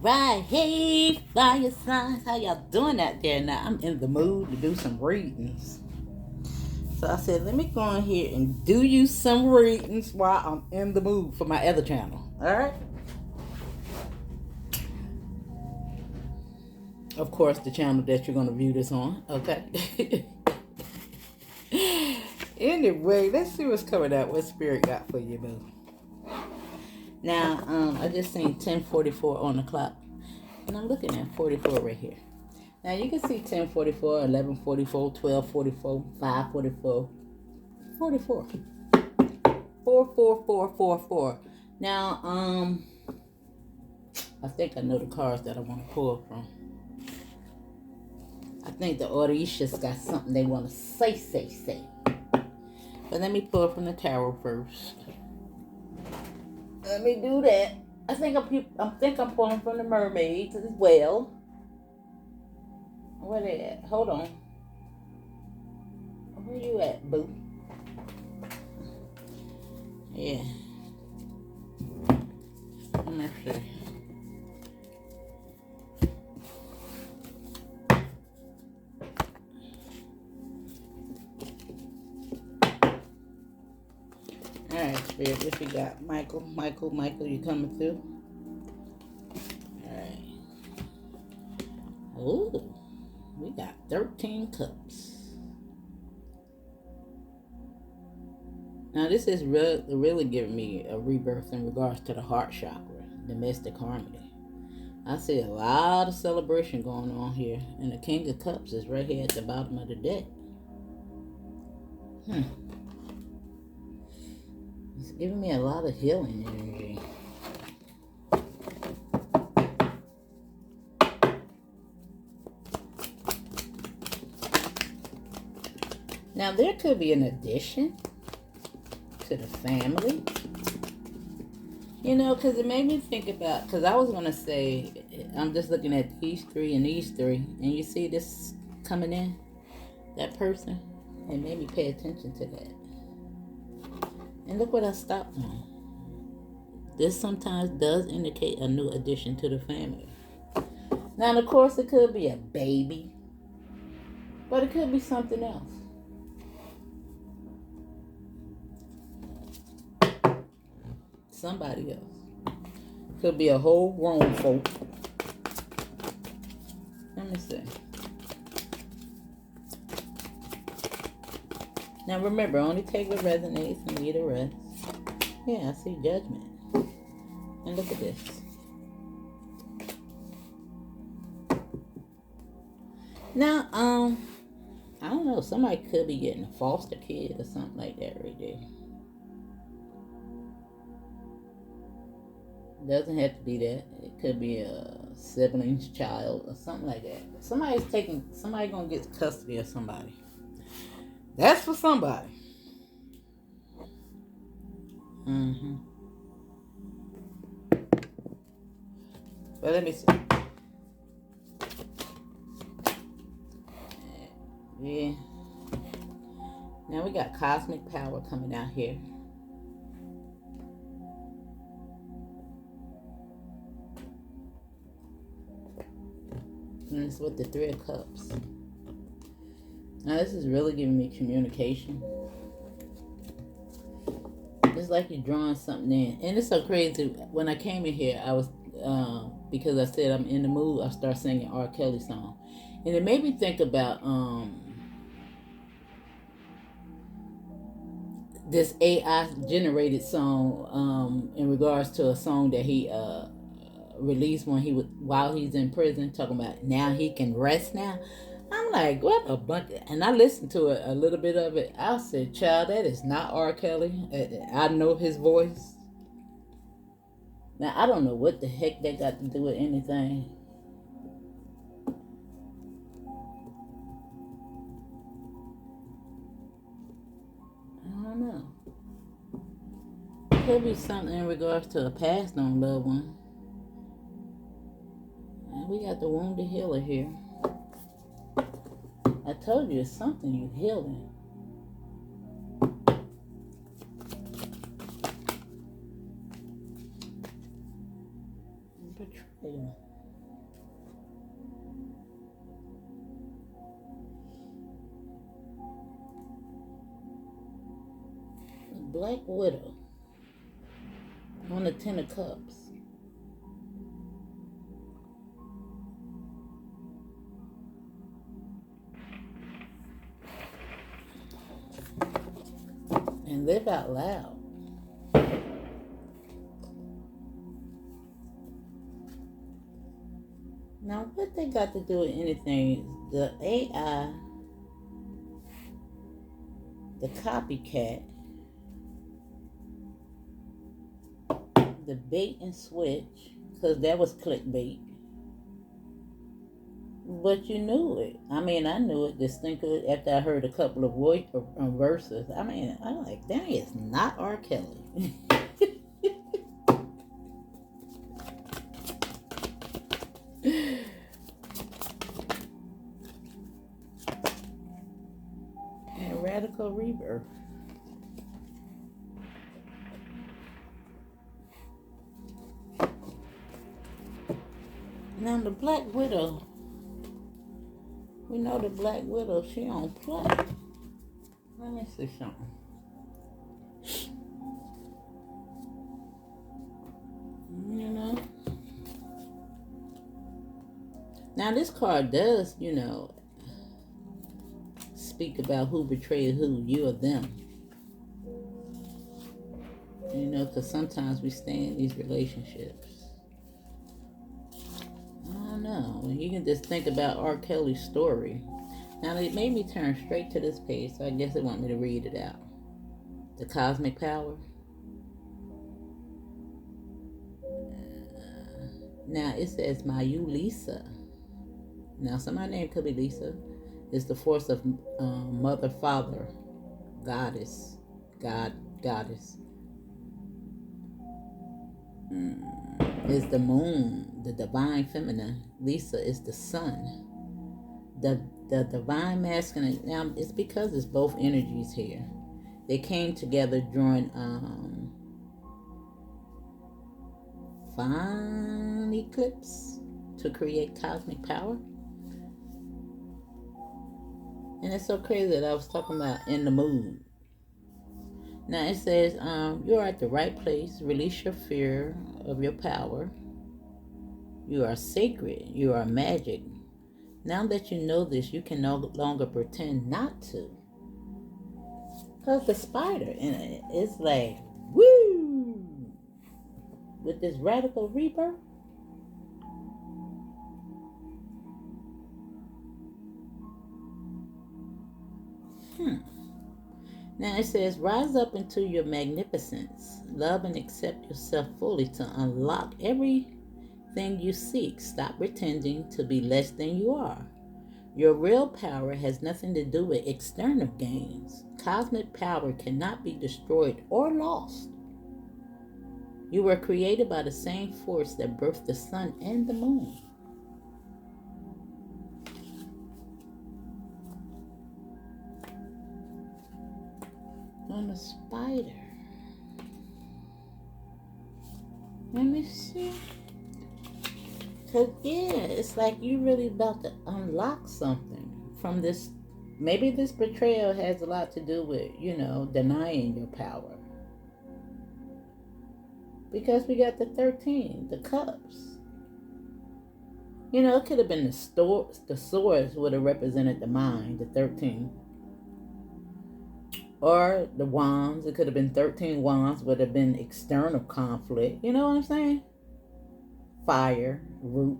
right, hey, fire signs, how y'all doing out there? Now, I'm in the mood to do some readings. So I said, let me go on here and do you some readings while I'm in the mood for my other channel. All right? Of course, the channel that you're going to view this on. Okay? Anyway, let's see what's coming out. What Spirit got for you, boo. Now, I just seen 10:44 on the clock. And I'm looking at 44 right here. Now, you can see 10:44, 11:44, 12:44, 5:44, 44. 44444. Now, I think I know the cards that I want to pull from. I think the Orishas got something they want to say. But let me pull from the tarot first. Let me do that. I think I'm pulling from the mermaids as well. Where they at? Hold on. Where you at, boo? Yeah. Let me see. Alright, Spirit, what you got? Michael, you coming through? Alright. Ooh, we got 13 cups. Now, this is really giving me a rebirth in regards to the heart chakra, domestic harmony. I see a lot of celebration going on here, and the King of Cups is right here at the bottom of the deck. It's giving me a lot of healing energy. Now, there could be an addition to the family. You know, because it made me think about, because I was going to say, I'm just looking at these three and these three, and you see this coming in, that person, it made me pay attention to that. And look what I stopped on. This sometimes does indicate a new addition to the family. Now, of course, it could be a baby, but it could be something else. Somebody else. Could be a whole grown folk. Let me see. Now remember, only take what resonates and leave the rest. Yeah, I see judgment. And look at this. Now, I don't know, somebody could be getting a foster kid or something like that right there. Doesn't have to be that. It could be a sibling's child or something like that. Somebody gonna get custody of somebody. That's for somebody. But let me see. Yeah. Now we got cosmic power coming out here. And it's with the 3 of Cups. Now this is really giving me communication. It's like you're drawing something in. And it's so crazy. When I came in here, I was, because I said I'm in the mood, I started singing R. Kelly song. And it made me think about this AI generated song in regards to a song that he released while he's in prison, talking about now he can rest now. I'm like, what a bunch and I listened to it, a little bit of it. I said, child, that is not R. Kelly. I know his voice. Now, I don't know what the heck they got to do with anything. I don't know. Could be something in regards to a passed on loved one. And we got the wounded healer here. I told you it's something you healing. Betrayal. Black Widow on the Ten of Cups. And live out loud. Now, what they got to do with anything? The AI, the copycat, the bait and switch, because that was clickbait. But you knew it. I mean, I knew it distinctly after I heard a couple of verses. I mean, I'm like, dang, it's not R. Kelly. And Radical Rebirth. Now the Black Widow. We know the Black Widow, she don't play. Let me see something. You know? Now this card does, speak about who betrayed who, you or them. Because sometimes we stay in these relationships. I don't know. You can just think about R. Kelly's story. Now, it made me turn straight to this page, so I guess they want me to read it out. The Cosmic Power. Now, it says, My you, Lisa. Now, somebody's name could be Lisa. It's the force of mother, father, goddess, goddess. Is the moon, the divine feminine. Lisa is the sun. The divine masculine. Now, it's because it's both energies here. They came together during fine eclipse to create cosmic power. And it's so crazy that I was talking about in the mood. Now it says, you're at the right place. Release your fear of your power. You are sacred. You are magic. Now that you know this, you can no longer pretend not to. Because the spider in it, it's like, woo! With this radical rebirth. Now it says, rise up into your magnificence. Love and accept yourself fully to unlock everything you seek. Stop pretending to be less than you are. Your real power has nothing to do with external gains. Cosmic power cannot be destroyed or lost. You were created by the same force that birthed the sun and the moon. On the spider. Let me see. Because, yeah, it's like you really about to unlock something from this. Maybe this betrayal has a lot to do with, denying your power. Because we got the 13, the cups. It could have been the swords would have represented the mind, the 13. Or the wands, it could have been 13 wands, would have been external conflict. You know what I'm saying? Fire, root.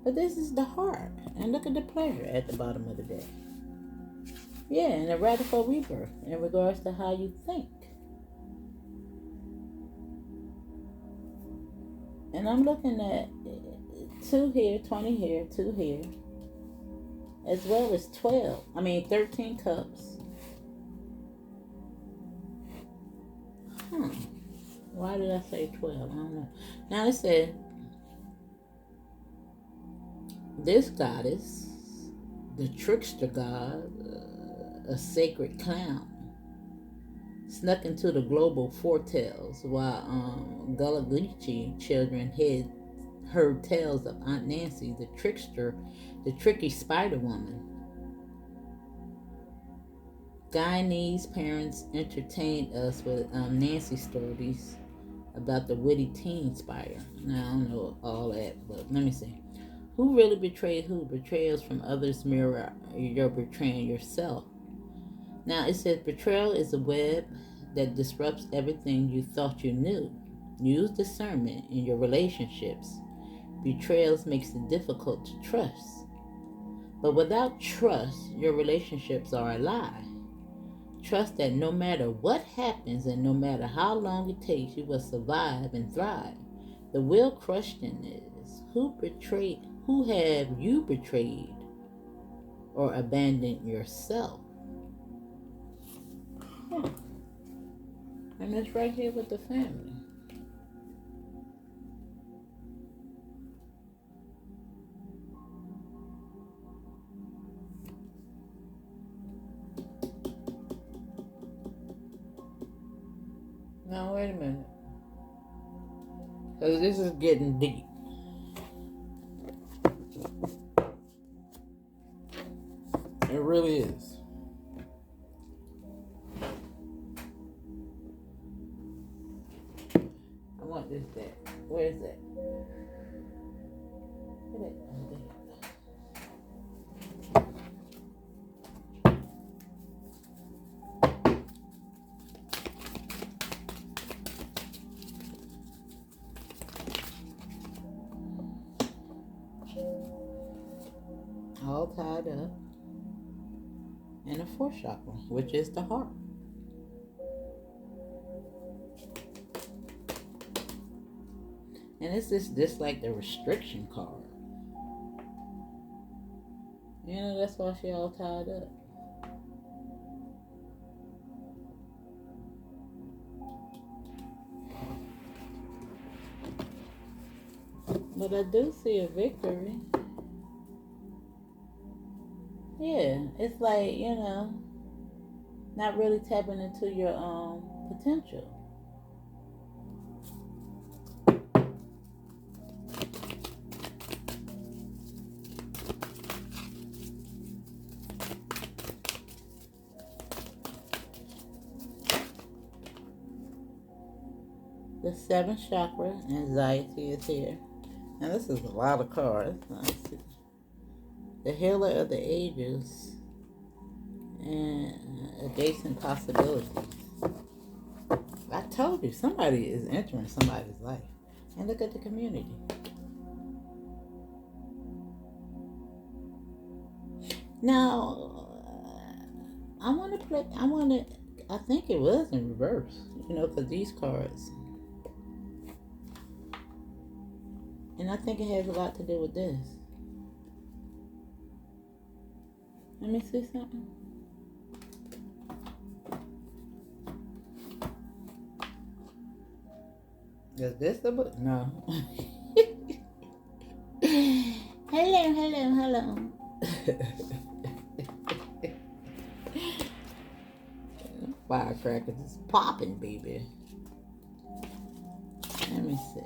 But this is the heart. And look at the pleasure at the bottom of the deck. Yeah, and a radical rebirth in regards to how you think. And I'm looking at 2 here, 20 here, 2 here. As well as 13 cups. Why did I say 12? I don't know. Now it said, this goddess, the trickster god, a sacred clown, snuck into the global foretells while Gullah Geechee children heard tales of Aunt Nancy, the trickster, the tricky spider woman. Guyanese parents entertained us with Nancy stories about the witty teen spider. Now, I don't know all that, but let me see. Who really betrayed who? Betrayals from others mirror you're betraying yourself. Now, it says betrayal is a web that disrupts everything you thought you knew. Use discernment in your relationships. Betrayals makes it difficult to trust. But without trust, your relationships are a lie. Trust that no matter what happens and no matter how long it takes, you will survive and thrive. The real question is, who have you betrayed or abandoned yourself? Huh. And it's right here with the family. Now, wait a minute. Because this is getting deep. It really is. I want this back. Where is that? Where is that? All tied up in a fourth chakra, which is the heart. And it's just like the restriction card. You know, that's why she all tied up. But I do see a victory. Yeah, it's like, you know, not really tapping into your potential. The seventh chakra, anxiety, is here. Now this is a lot of cards. The healer of the ages and adjacent possibilities. I told you, somebody is entering somebody's life. And look at the community. Now, I think it was in reverse, you know, because these cards. And I think it has a lot to do with this. Let me see something. Is this the book? No. Hello. Firecrackers is popping, baby. Let me see.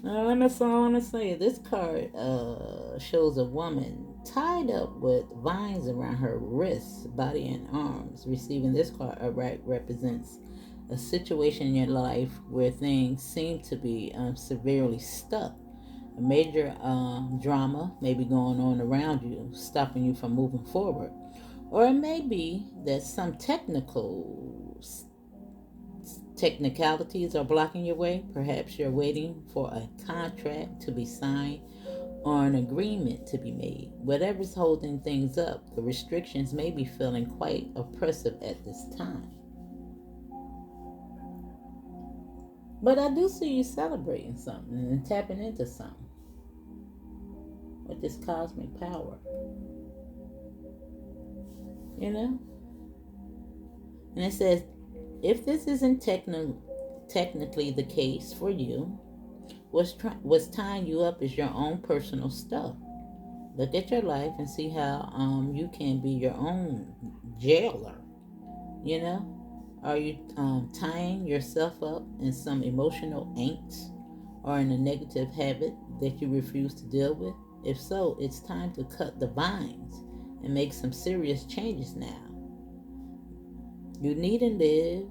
That's all I want to say. This card shows a woman tied up with vines around her wrists, body, and arms. Receiving this card represents a situation in your life where things seem to be severely stuck. A major drama may be going on around you, stopping you from moving forward. Or it may be that some technicalities are blocking your way. Perhaps you're waiting for a contract to be signed or an agreement to be made. Whatever's holding things up, the restrictions may be feeling quite oppressive at this time. But I do see you celebrating something and tapping into something with this cosmic power. You know? And it says, if this isn't technically the case for you, what's tying you up is your own personal stuff. Look at your life and see how you can be your own jailer. You know? Are you tying yourself up in some emotional angst or in a negative habit that you refuse to deal with? If so, it's time to cut the vines and make some serious changes now. You needn't live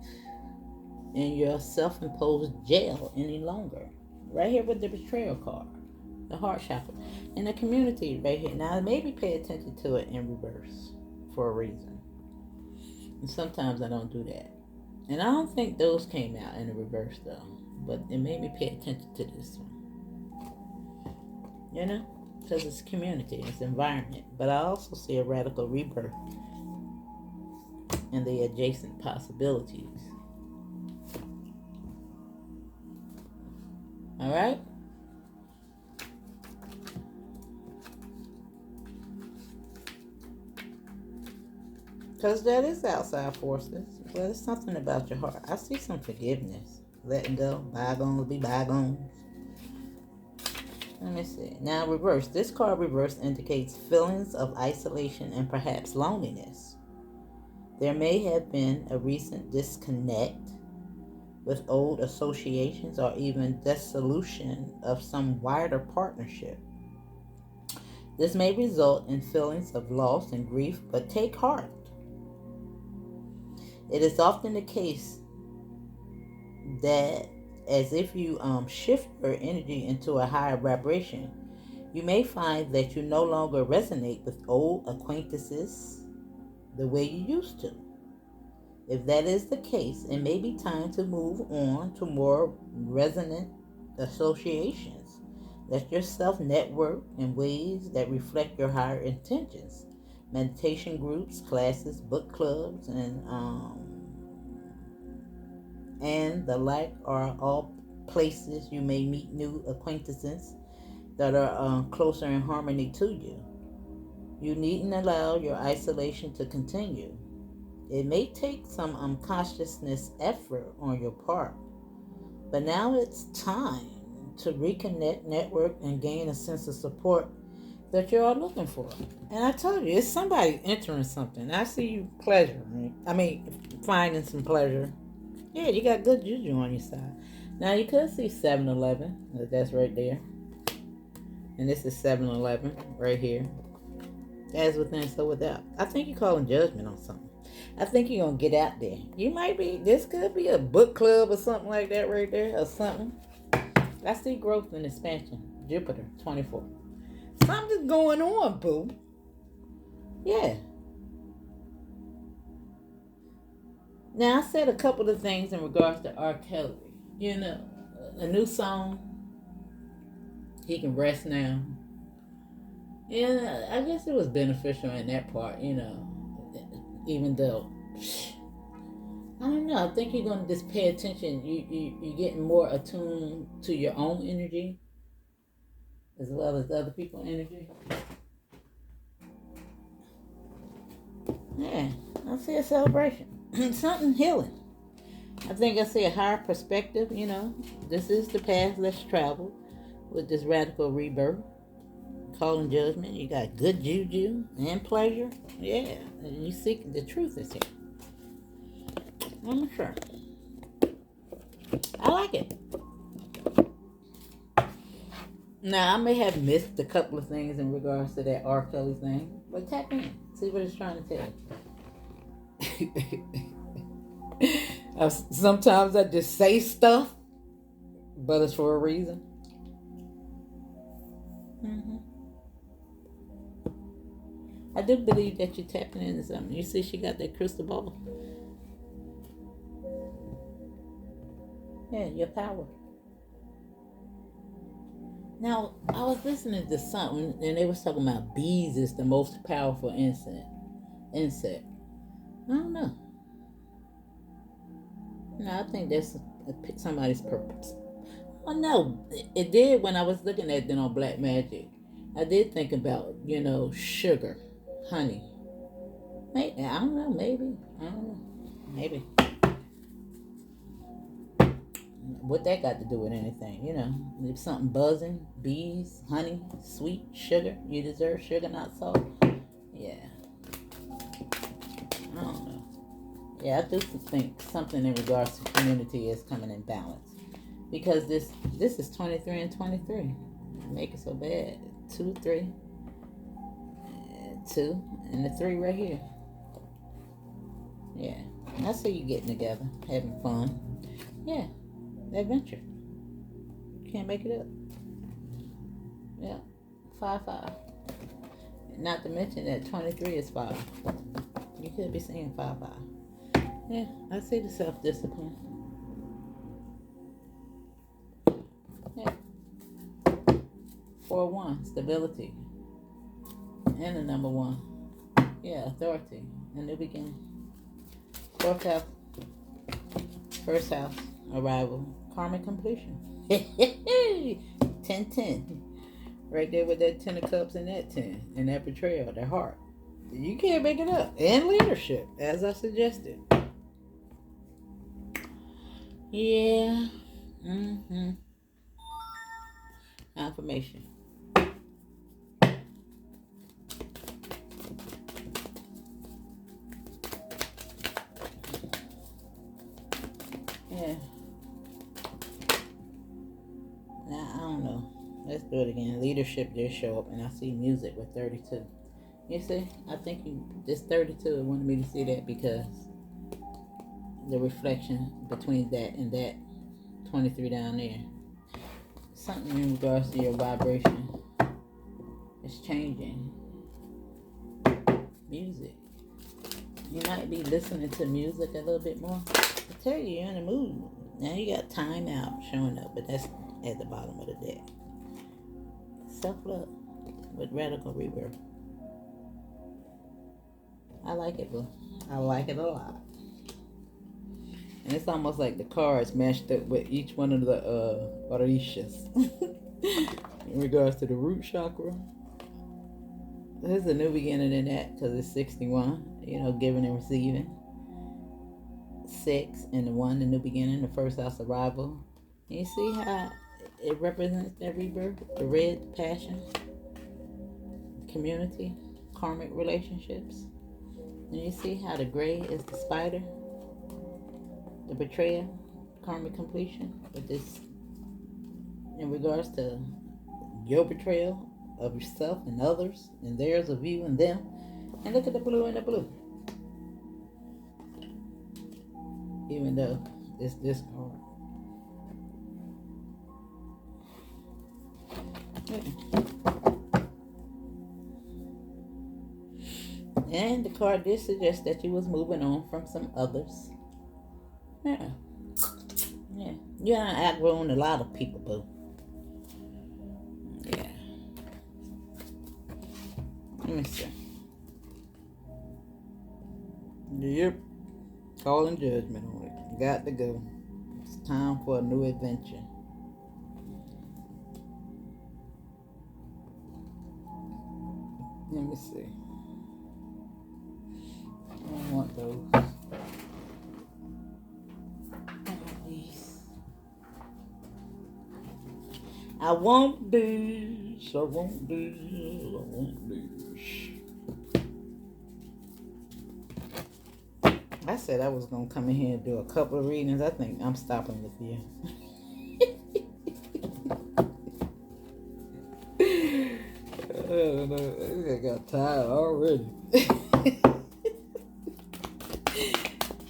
in your self-imposed jail any longer. Right here with the betrayal card, the heart chakra, and the community right here. Now maybe pay attention to it in reverse for a reason. And sometimes I don't do that. And I don't think those came out in the reverse though. But it made me pay attention to this one. You know? Because it's community, it's environment. But I also see a radical rebirth and the adjacent possibilities. Alright? Because that is outside forces. But it's something about your heart. I see some forgiveness. Letting go. Bygones be bygones. Let me see. Now reverse. This card reverse indicates feelings of isolation and perhaps loneliness. There may have been a recent disconnect with old associations or even dissolution of some wider partnership. This may result in feelings of loss and grief, but take heart. It is often the case that as if you shift your energy into a higher vibration, you may find that you no longer resonate with old acquaintances the way you used to. If that is the case, it may be time to move on to more resonant associations. Let yourself network in ways that reflect your higher intentions. Meditation groups, classes, book clubs, and the like are all places you may meet new acquaintances that are closer in harmony to you. You needn't allow your isolation to continue. It may take some unconsciousness effort on your part, but now it's time to reconnect, network, and gain a sense of support that you are looking for. And I told you, it's somebody entering something. I see you finding some pleasure. Yeah, you got good juju on your side. Now you could see 7-Eleven. That's right there. And this is 7-Eleven right here. As within, so without. I think you're calling judgment on something. I think you're going to get out there. You might be, this could be a book club or something like that right there, or something. I see growth and expansion. Jupiter, 24. Something's going on, boo. Yeah. Now, I said a couple of things in regards to R. Kelly. You know, a new song. He can rest now. Yeah, I guess it was beneficial in that part, you know. Even though, I don't know. I think you're going to just pay attention. You're getting more attuned to your own energy as well as other people's energy. Yeah, I see a celebration. Something healing. I think I see a higher perspective, you know. This is the path let's travel with this radical rebirth. Calling judgment. You got good juju and pleasure. Yeah. And you seek the truth is here. I'm sure. I like it. Now, I may have missed a couple of things in regards to that R. Kelly thing, but tap in. See what it's trying to tell you. Sometimes I just say stuff, but it's for a reason. Mm-hmm. I do believe that you're tapping into something. You see she got that crystal ball. Yeah, your power. Now, I was listening to something, and they was talking about bees is the most powerful insect. I don't know. No, I think that's somebody's purpose. Oh, no. It did when I was looking at it on Black Magic. I did think about, you know, sugar, honey. Maybe, I don't know, maybe. I don't know. Maybe. What that got to do with anything, you know? If something buzzing, bees, honey, sweet, sugar. You deserve sugar, not salt. Yeah. I don't know. Yeah, I do think something in regards to community is coming in balance. Because this is 23 and 23. Make it so bad. 2, 3. 2 and the 3 right here. Yeah, I see you getting together, having fun. Yeah, adventure. Can't make it up. Yeah, 5, 5. Not to mention that 23 is 5. You could be saying 5, 5. Yeah, I see the self-discipline. Yeah. 4, 1, stability. And the number 1. Yeah, authority. A new beginning. 4th house. 1st house. Arrival. Karmic completion. 10, 10. Right there with that 10 of cups and that 10. And that betrayal, that heart. You can't make it up. And leadership, as I suggested. Yeah. Affirmation. Yeah. Now, I don't know. Let's do it again. Leadership did show up, and I see music with 32. You see? I think this 32 wanted me to see that because the reflection between that and that 23 down there. Something in regards to your vibration is changing. Music. You might be listening to music a little bit more. I tell you, you're in the mood. Now you got time out showing up, but that's at the bottom of the deck. Self-love with radical rebirth. I like it, boo. I like it a lot. And it's almost like the cards matched up with each one of the orishas. In regards to the root chakra. There's a new beginning in that because it's 61. You know, giving and receiving. 6 and the 1, the new beginning, the 1st house arrival. And you see how it represents that rebirth? The red, passion, community, karmic relationships. And you see how the gray is the spider, the betrayal, karmic completion. With this, in regards to your betrayal of yourself and others, and theirs of you and them. And look at the blue and the blue. Even though it's this card. Yeah. And the card did suggest that you was moving on from some others. Yeah. Yeah. You done outgrown a lot of people, boo. Yeah. Let me see. Yep. Calling judgment on it. Got to go. It's time for a new adventure. Let me see. I don't want those. I want these. I want these. I want these. I said I was going to come in here and do a couple of readings. I think I'm stopping with you. I don't know. I got tired already.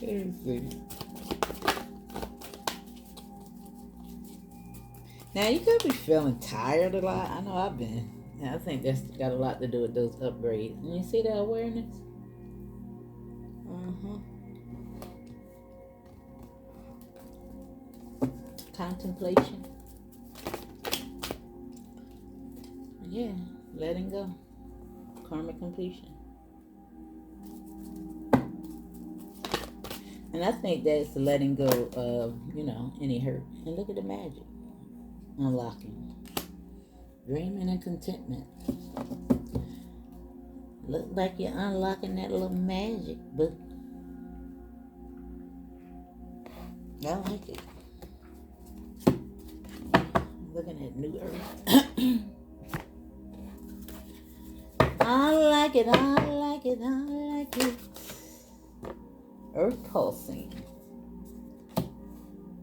Let me see. Now, you could be feeling tired a lot. I know I've been. And I think that's got a lot to do with those upgrades. And you see that awareness? Contemplation. Yeah, letting go. Karmic completion. And I think that's letting go of, any hurt. And look at the magic. Unlocking. Dreaming and contentment. Look like you're unlocking that little magic, but I like it. Looking at New Earth. I like it, I like it, I like it. Earth pulsing.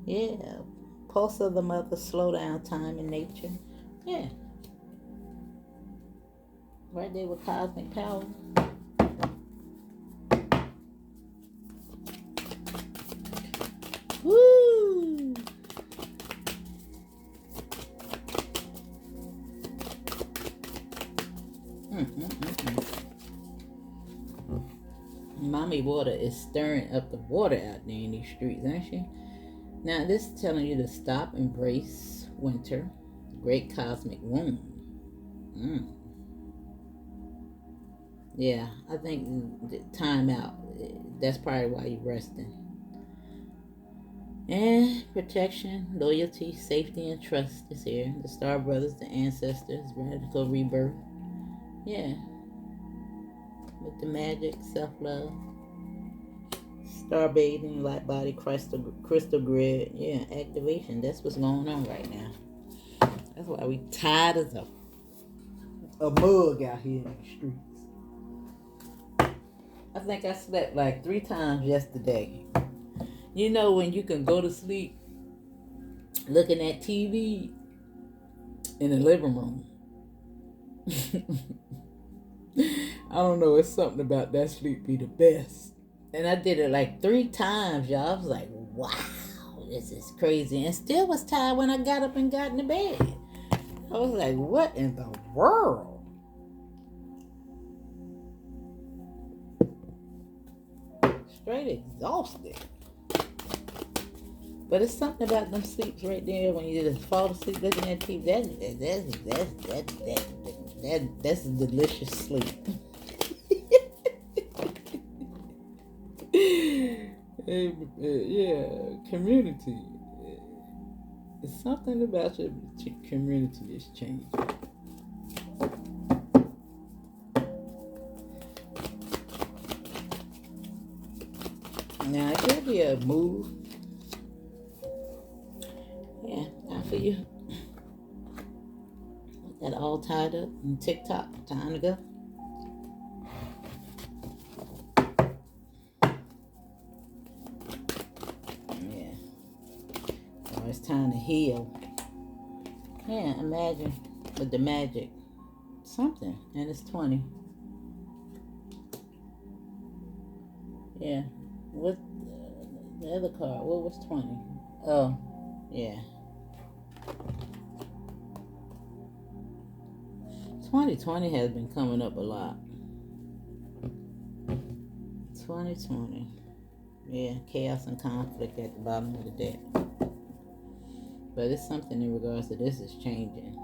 Yeah. Pulse of the mother, slow down time in nature. Yeah. Right there with cosmic power. Woo! Mommy water is stirring up the water out there in these streets, ain't she? Now this is telling you to stop, embrace winter, great cosmic womb. Yeah, I think time out. That's probably why you're resting. And protection, loyalty, safety, and trust is here. The Star Brothers, the ancestors, radical rebirth. Yeah. With the magic, self-love, star bathing, light body, crystal grid. Yeah, activation. That's what's going on right now. That's why we tired as a mug out here in the streets. I think I slept like 3 times yesterday. You know when you can go to sleep looking at TV in the living room. I don't know, it's something about that sleep be the best. And I did it like 3 times, y'all. I was like, wow, this is crazy. And still was tired when I got up and got in the bed. I was like, what in the world? Straight exhausted. But it's something about them sleeps right there when you just fall asleep looking at TV. That's a delicious sleep. Yeah, community. It's something about your community that's changing. Now it could be a move. Yeah, time for you. Got all tied up in TikTok. Time to go. Yeah. Or it's time to heal. Yeah, imagine with the magic. Something. And it's 20. Yeah. What the other card? What was 20? Oh, yeah. 2020 has been coming up a lot. 2020. Yeah, chaos and conflict at the bottom of the deck. But it's something in regards to this is changing.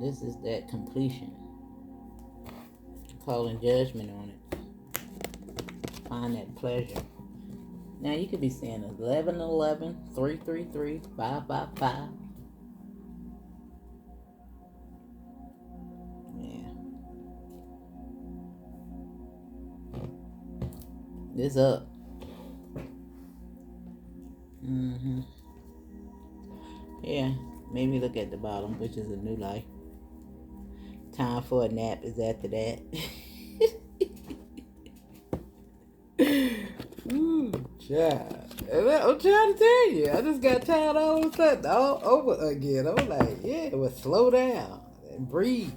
This is that completion. Calling judgment on it. Find that pleasure. Now you could be saying 1111, 333, 555. Yeah. This up. Yeah. Maybe look at the bottom, which is a new life. Time for a nap is after that. Ooh, child. I'm trying to tell you. I just got tired all of a sudden, all over again. I was like, yeah, well, slow down and breathe.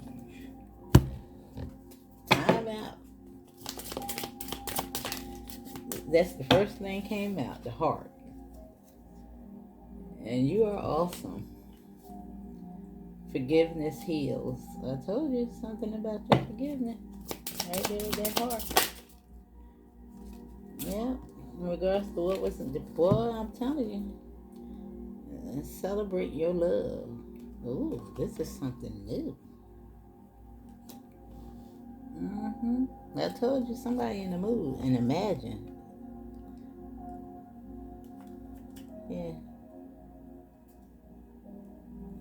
Time out. That's the first thing came out, the heart. And you are awesome. Forgiveness heals. I told you something about your forgiveness. Right there with that heart. Yeah. In regards to what was the boy, I'm telling you. Celebrate your love. Ooh, this is something new. I told you somebody in the mood. And imagine. Yeah.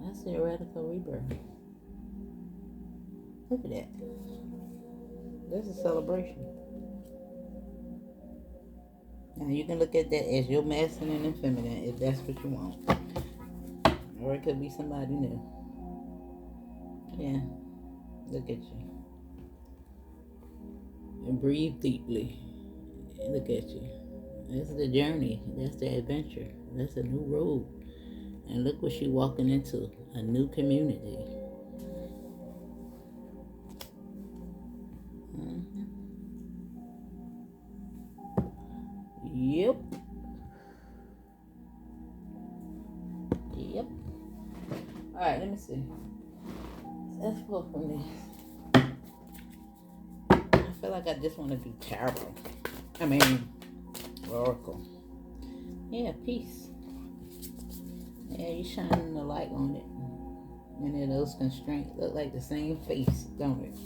That's the radical rebirth. Look at that. That's a celebration. Now you can look at that as your masculine and feminine if that's what you want. Or it could be somebody new. Yeah. Look at you. And breathe deeply. Look at you. That's the journey. That's the adventure. That's a new road. And look what you're walking into. A new community. see. Let's pull from this. I feel like I just want to do tarot. I mean, oracle. Yeah, peace. Yeah, you shining the light on it. And then those constraints look like the same face, don't it?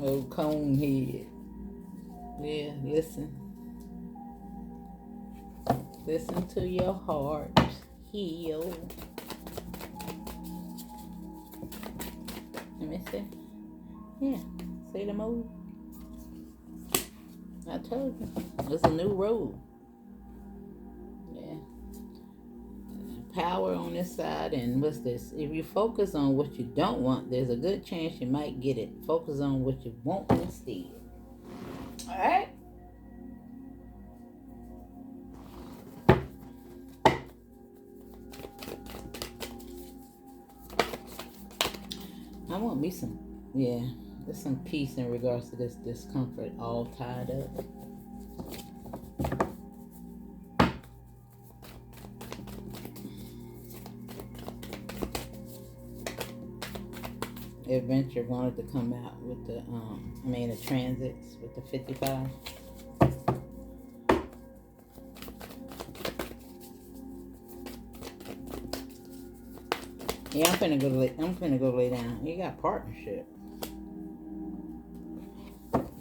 Old cone head. Yeah, listen. Listen to your heart heal. Let me see. Yeah, see the move? I told you. It's a new road. Yeah. Power on this side, and what's this? If you focus on what you don't want, there's a good chance you might get it. Focus on what you want instead. Alright? I want me some, yeah, there's some peace in regards to this discomfort all tied up. Adventure wanted to come out with the the transits with the 55. Yeah, I'm finna go lay down. You got partnership.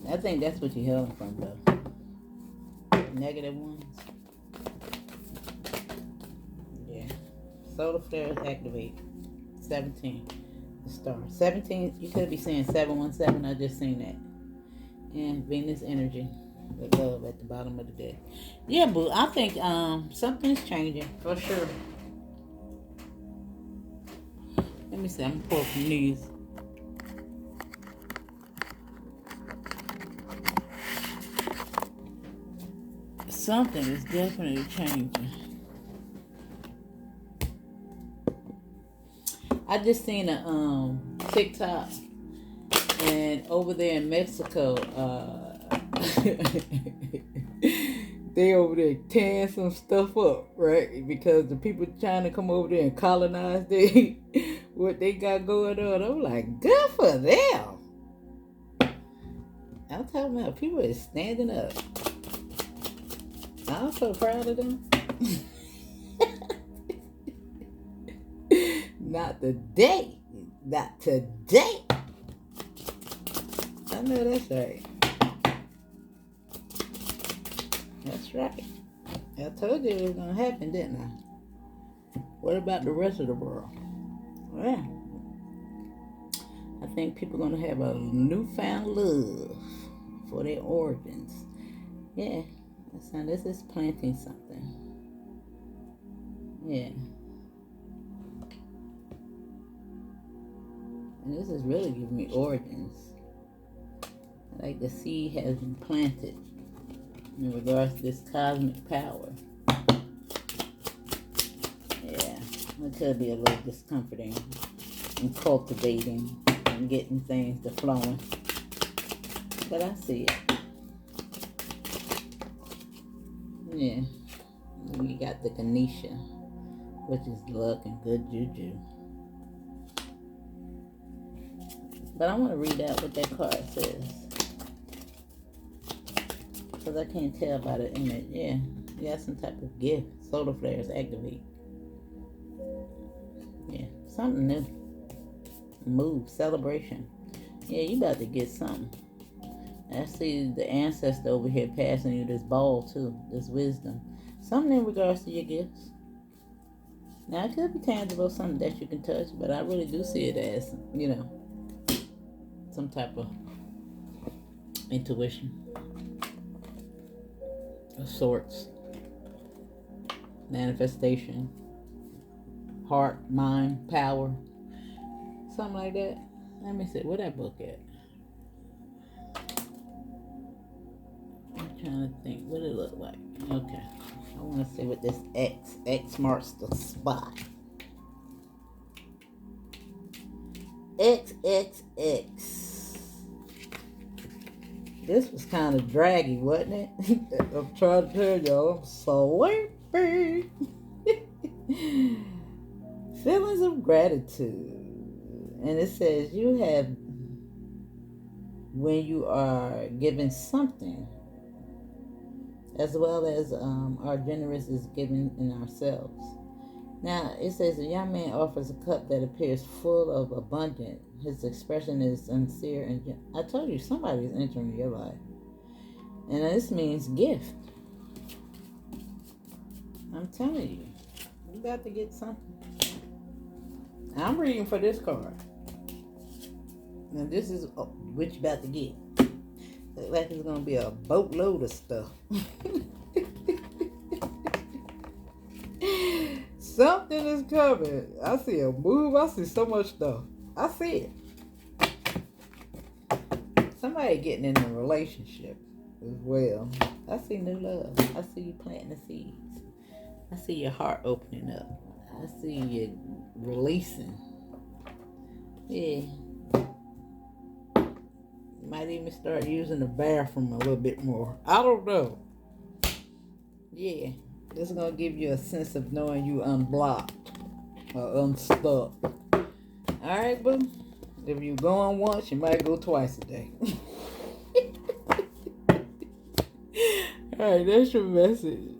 I think that's what you're healing from, though. Negative ones. Yeah. Solar flares activate. 17. The star. 17, you could be saying 717. I just seen that. And Venus energy. With love at the bottom of the deck. Yeah, boo. I think something's changing. For sure. Let me see. I'm going to pull from these. Something is definitely changing. I just seen a TikTok, and over there in Mexico, they over there tearing some stuff up, right? Because the people trying to come over there and colonize what they got going on. I'm like, good for them. I'm talking about people is standing up. I'm so proud of them. Not today. Not today. I know that's right. That's right. I told you it was going to happen, didn't I? What about the rest of the world? Yeah. I think people are going to have a newfound love for their origins. Yeah. So this is planting something. Yeah. And this is really giving me origins. Like the seed has been planted in regards to this cosmic power. Yeah. It could be a little discomforting in cultivating and getting things to flowing. But I see it. Yeah. You got the Ganesha, which is luck and good juju. But I want to read out what that card says. Because I can't tell by the image. Yeah. You got some type of gift. Solar flares activate. Yeah. Something new. Move. Celebration. Yeah, you about to get something. I see the ancestor over here passing you this ball too. This wisdom. Something in regards to your gifts. Now it could be tangible, something that you can touch. But I really do see it as, some type of intuition of sorts, manifestation, heart, mind, power, something like that. Let me see, where that book at? I'm trying to think what it look like. Okay, I want to see what this X marks the spot. XXX. This was kind of draggy, wasn't it? I'm trying to tell y'all, I'm sleepy. Feelings of gratitude. And it says you have, when you are given something, as well as our generous is given in ourselves. Now, it says a young man offers a cup that appears full of abundance. His expression is sincere and I told you, somebody is entering your life. And this means gift. I'm telling you, you got to get something. I'm reading for this card. And this is what you about to get. Looks like it's going to be a boatload of stuff. Something is coming. I see a move. I see so much stuff. I see it. Somebody getting in a relationship as well. I see new love. I see you planting the seeds. I see your heart opening up. I see you releasing. Yeah. You might even start using the bathroom a little bit more. I don't know. Yeah. This is going to give you a sense of knowing you unblocked or unstuck. Alright, boo? If you're going once, you might go twice a day. Alright, that's your message.